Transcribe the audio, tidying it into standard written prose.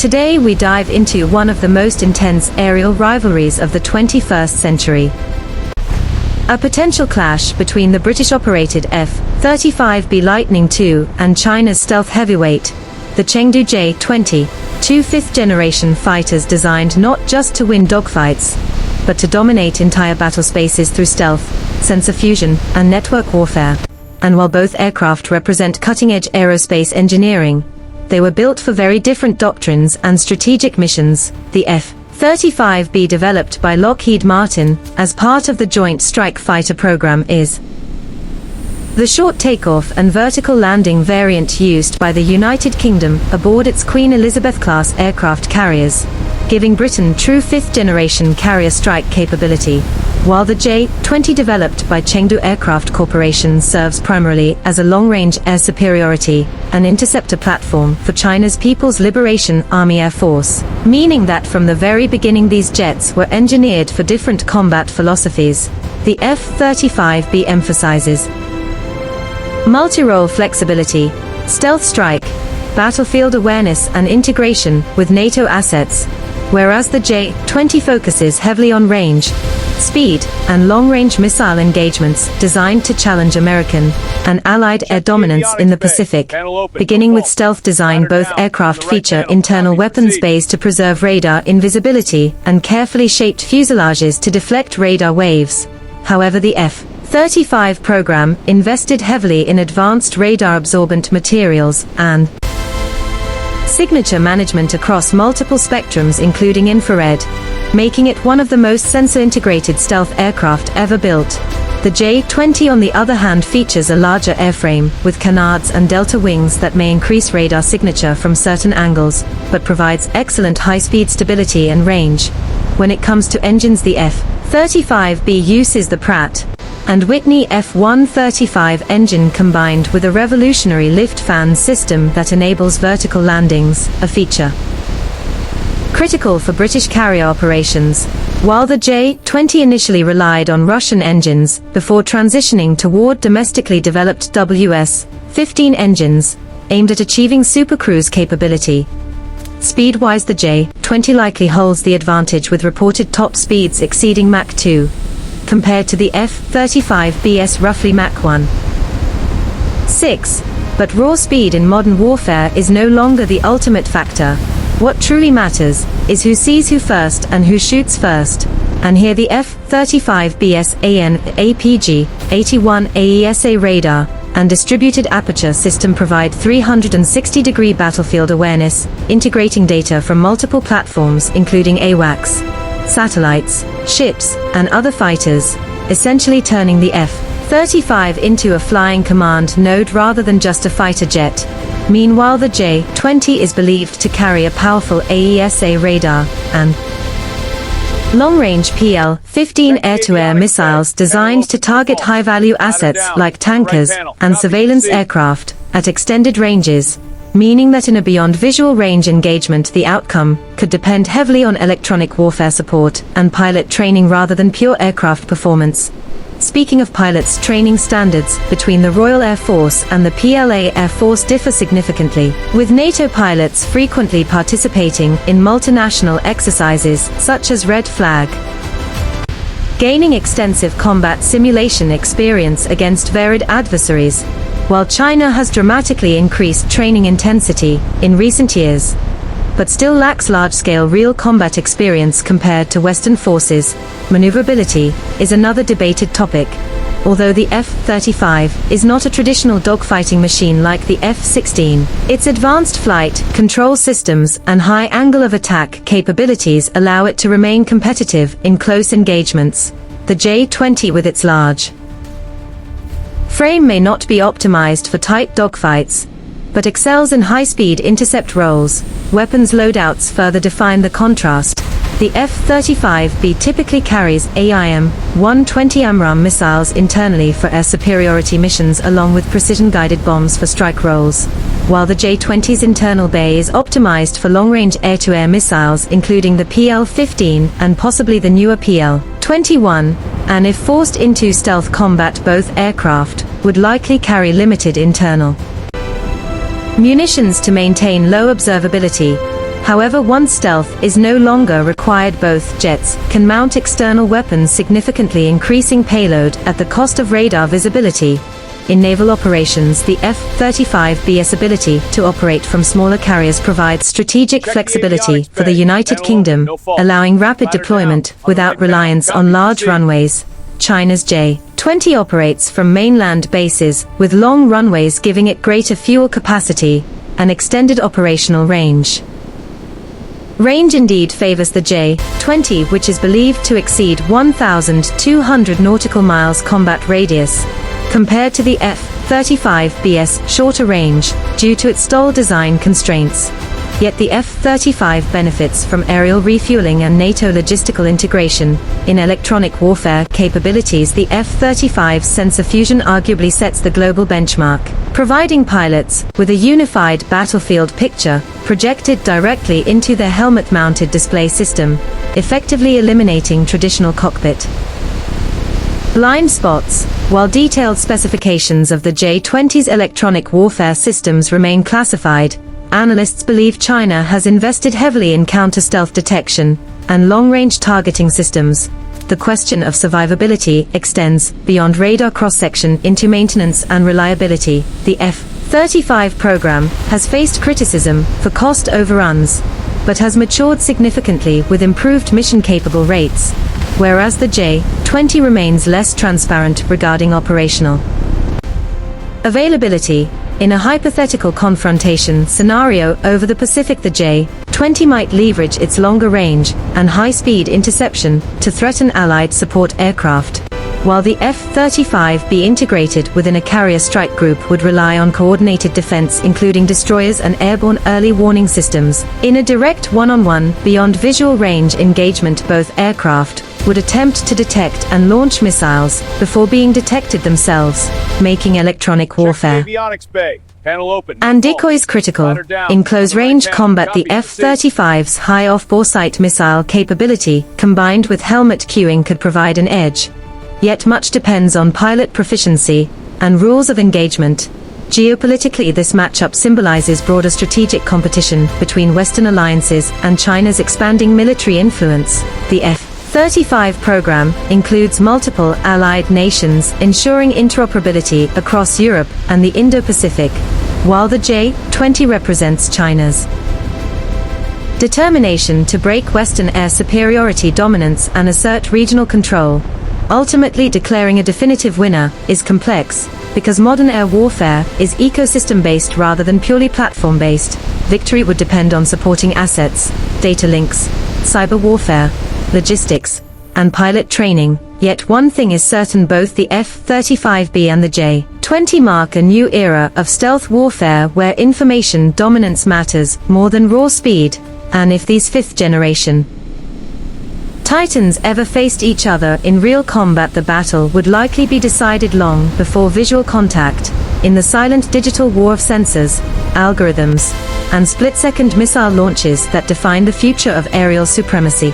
Today we dive into one of the most intense aerial rivalries of the 21st century. A potential clash between the British-operated F-35B Lightning II and China's stealth heavyweight, the Chengdu J-20, two fifth-generation fighters designed not just to win dogfights, but to dominate entire battle spaces through stealth, sensor fusion, and network warfare. And while both aircraft represent cutting-edge aerospace engineering, they were built for very different doctrines and strategic missions. The F-35B, developed by Lockheed Martin as part of the Joint Strike Fighter program, is the short takeoff and vertical landing variant used by the United Kingdom aboard its Queen Elizabeth-class aircraft carriers, giving Britain true fifth-generation carrier strike capability, while the J-20, developed by Chengdu Aircraft Corporation, serves primarily as a long-range air superiority and interceptor platform for China's People's Liberation Army Air Force, meaning that from the very beginning these jets were engineered for different combat philosophies. The F-35B emphasizes multi-role flexibility, stealth strike, battlefield awareness and integration with NATO assets, whereas the J-20 focuses heavily on range, speed, and long-range missile engagements designed to challenge American and Allied air dominance in the Pacific. Beginning with stealth design, both aircraft feature internal weapons bays to preserve radar invisibility and carefully shaped fuselages to deflect radar waves. However, the F-35 program invested heavily in advanced radar-absorbent materials and signature management across multiple spectrums including infrared, making it one of the most sensor-integrated stealth aircraft ever built. The J-20, on the other hand, features a larger airframe, with canards and delta wings that may increase radar signature from certain angles, but provides excellent high-speed stability and range. When it comes to engines, the F-35B uses the Pratt and Whitney F-135 engine combined with a revolutionary lift fan system that enables vertical landings, a feature critical for British carrier operations, while the J-20 initially relied on Russian engines before transitioning toward domestically developed WS-15 engines, aimed at achieving supercruise capability. Speed-wise, the J-20 likely holds the advantage with reported top speeds exceeding Mach 2, compared to the F-35B's roughly Mach 1.6. But raw speed in modern warfare is no longer the ultimate factor. What truly matters is who sees who first and who shoots first. And here the F-35B's APG-81 AESA radar and distributed aperture system provide 360-degree battlefield awareness, integrating data from multiple platforms including AWACS, satellites, ships, and other fighters, essentially turning the F-35 into a flying command node rather than just a fighter jet. Meanwhile, the J-20 is believed to carry a powerful AESA radar and long-range PL-15 air-to-air missiles designed to target high-value assets like tankers and surveillance aircraft at extended ranges, meaning that in a beyond visual range engagement the outcome could depend heavily on electronic warfare support and pilot training rather than pure aircraft performance. Speaking of pilots, training standards between the Royal Air Force and the PLA Air Force differ significantly, with NATO pilots frequently participating in multinational exercises such as Red Flag, gaining extensive combat simulation experience against varied adversaries, while China has dramatically increased training intensity in recent years, but still lacks large-scale real combat experience compared to Western forces. Maneuverability is another debated topic. Although the F-35 is not a traditional dogfighting machine like the F-16, its advanced flight control systems and high angle of attack capabilities allow it to remain competitive in close engagements. The J-20, with its large frame, may not be optimized for tight dogfights, but excels in high-speed intercept roles. Weapons loadouts further define the contrast. The F-35B typically carries AIM-120 AMRAAM missiles internally for air superiority missions along with precision-guided bombs for strike roles, while the J-20's internal bay is optimized for long-range air-to-air missiles including the PL-15 and possibly the newer PL-21, and if forced into stealth combat both aircraft would likely carry limited internal munitions to maintain low observability. However, once stealth is no longer required, both jets can mount external weapons, significantly increasing payload at the cost of radar visibility. In naval operations, the F-35B's ability to operate from smaller carriers provides strategic flexibility for the United Kingdom, allowing rapid deployment without reliance on large runways. China's J-20 operates from mainland bases, with long runways giving it greater fuel capacity and extended operational range. Range indeed favors the J-20, which is believed to exceed 1,200 nautical miles combat radius, compared to the F-35B's shorter range, due to its stall design constraints. Yet the F-35 benefits from aerial refueling and NATO logistical integration. In electronic warfare capabilities, the F-35's sensor fusion arguably sets the global benchmark, providing pilots with a unified battlefield picture projected directly into their helmet-mounted display system, effectively eliminating traditional cockpit blind spots. While detailed specifications of the J-20's electronic warfare systems remain classified, analysts believe China has invested heavily in counter-stealth detection and long-range targeting systems. The question of survivability extends beyond radar cross-section into maintenance and reliability. The F-35 program has faced criticism for cost overruns, but has matured significantly with improved mission-capable rates, whereas the J-20 remains less transparent regarding operational availability. In a hypothetical confrontation scenario over the Pacific, the J-20 might leverage its longer range and high-speed interception to threaten Allied support aircraft, while the F-35B integrated within a carrier strike group would rely on coordinated defense, including destroyers and airborne early warning systems. In a direct one-on-one, beyond visual range engagement, both aircraft would attempt to detect and launch missiles before being detected themselves, making electronic warfare and decoys critical. In close-range combat, the F-35's high off-bore sight missile capability, combined with helmet cueing, could provide an edge. Yet much depends on pilot proficiency and rules of engagement. Geopolitically, this matchup symbolizes broader strategic competition between Western alliances and China's expanding military influence. The F-35 program includes multiple allied nations, ensuring interoperability across Europe and the Indo-Pacific, while the J-20 represents China's determination to break Western air superiority dominance and assert regional control. Ultimately, declaring a definitive winner is complex, because modern air warfare is ecosystem-based rather than purely platform-based. Victory would depend on supporting assets, data links, cyber warfare, logistics, and pilot training. Yet one thing is certain: both the F-35B and the J-20 mark a new era of stealth warfare where information dominance matters more than raw speed. And if these fifth-generation Titans ever faced each other in real combat, the battle would likely be decided long before visual contact. In the silent digital war of sensors, algorithms, and split-second missile launches that define the future of aerial supremacy.